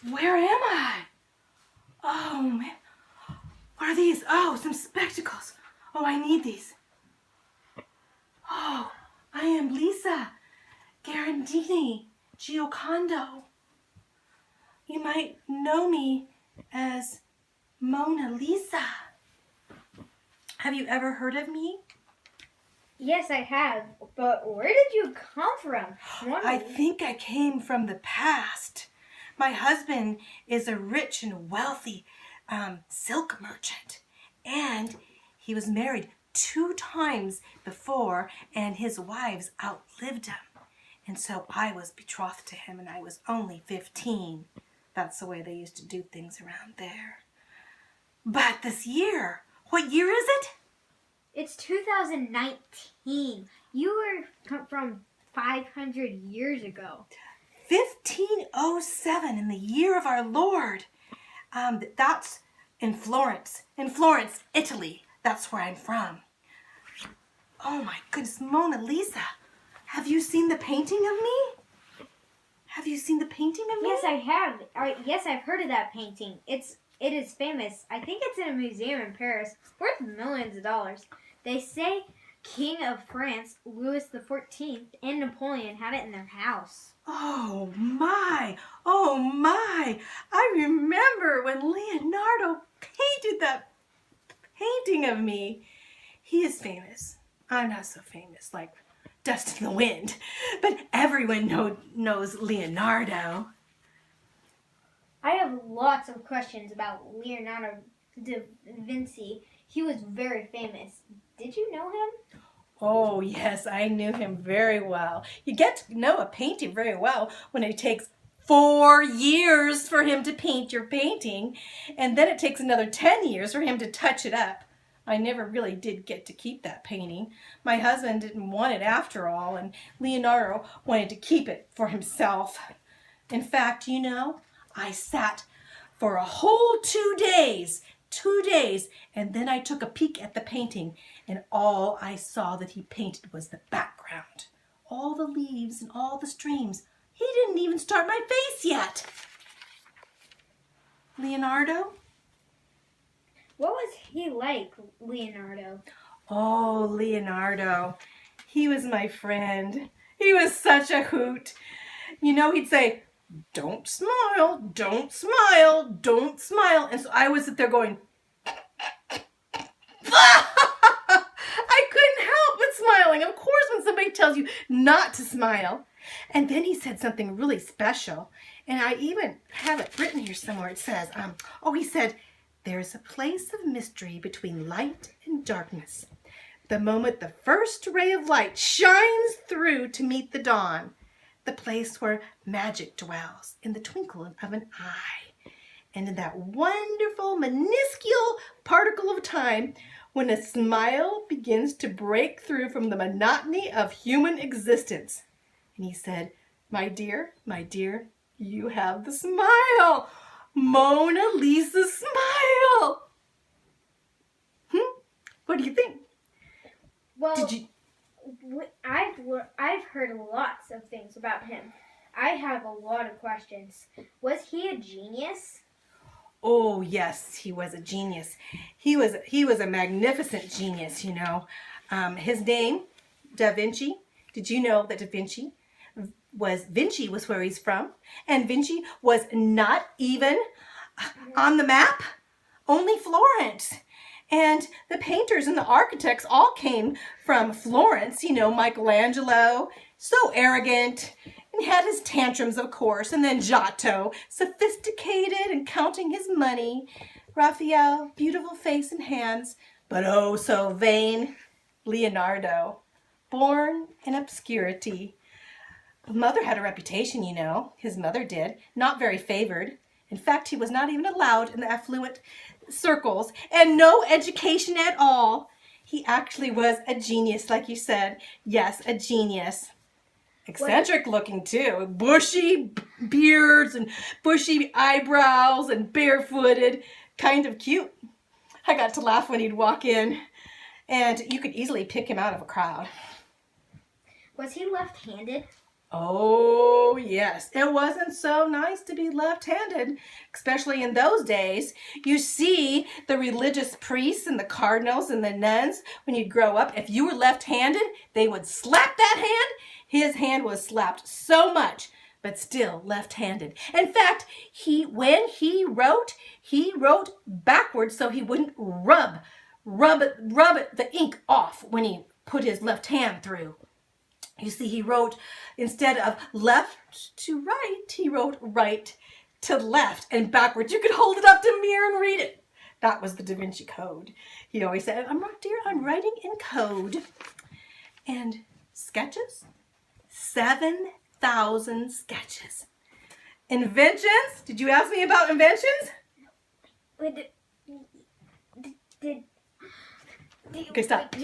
Where am I? Oh, man. What are these? Oh, some spectacles. Oh, I need these. Oh, I am Lisa Garandini Giocondo. You might know me as Mona Lisa. Have you ever heard of me? Yes, I have. But where did you come from? I think I came from the past. My husband is a rich and wealthy silk merchant. And he was married 2 times before, and his wives outlived him. And so I was betrothed to him, and I was only 15. That's the way they used to do things around there. But this year, what year is it? It's 2019. You were from 500 years ago. 1507, in the year of our Lord. That's in Florence. In Florence, Italy. That's where I'm from. Oh my goodness, Mona Lisa. Have you seen the painting of me? Have you seen the painting of me? Yes, I have. Yes, I've heard of that painting. It is famous. I think it's in a museum in Paris, worth millions of dollars. They say King of France, Louis XIV, and Napoleon had it in their house. Oh my! Oh my! I remember when Leonardo painted that painting of me. He is famous. I'm not so famous, like dust in the wind, but everyone knows Leonardo. I have lots of questions about Leonardo da Vinci. He was very famous. Did you know him? Oh yes, I knew him very well. You get to know a painting very well when it takes 4 years for him to paint your painting, and then it takes another 10 years for him to touch it up. I never really did get to keep that painting. My husband didn't want it after all, and Leonardo wanted to keep it for himself. In fact, I sat for a whole 2 days, and then I took a peek at the painting, and all I saw that he painted was the background. All the leaves and all the streams. He didn't even start my face yet. Leonardo? What was he like, Leonardo? Oh, Leonardo. He was my friend. He was such a hoot. He'd say, "Don't smile, don't smile, don't smile." And so I was sit there going, I couldn't help but smiling. Of course, when somebody tells you not to smile. And then he said something really special. And I even have it written here somewhere. It says, he said, "There's a place of mystery between light and darkness. The moment the first ray of light shines through to meet the dawn, the place where magic dwells in the twinkle of an eye. And in that wonderful, minuscule particle of time, when a smile begins to break through from the monotony of human existence." And he said, my dear, you have the smile. Mona Lisa smile. What do you think? Well, I've heard lots of things about him. I have a lot of questions. Was he a genius? Oh yes, he was a genius. He was a magnificent genius. His name, DaVinci. Did you know that Vinci was where he's from, and Vinci was not even on the map, only Florence. And the painters and the architects all came from Florence. Michelangelo, so arrogant, and had his tantrums, of course. And then Giotto, sophisticated and counting his money. Raphael, beautiful face and hands, but oh so vain. Leonardo, born in obscurity. His mother had a reputation, His mother did. Not very favored. In fact, he was not even allowed in the affluent circles, and no education at all. He actually was a genius, like you said. Yes, a genius. Eccentric looking too. Bushy beards and bushy eyebrows and barefooted. Kind of cute. I got to laugh when he'd walk in, and you could easily pick him out of a crowd. Was he left-handed? Oh, yes. It wasn't so nice to be left-handed, especially in those days. You see, the religious priests and the cardinals and the nuns, when you grow up, if you were left-handed, they would slap that hand. His hand was slapped so much, but still left-handed. In fact, when he wrote backwards so he wouldn't rub the ink off when he put his left hand through. You see, he wrote, instead of left to right, he wrote right to left and backwards. You could hold it up to a mirror and read it. That was the DaVinci Code. He always said, I'm writing in code. And sketches? 7,000 sketches. Inventions? Did you ask me about inventions? Did Okay, stop.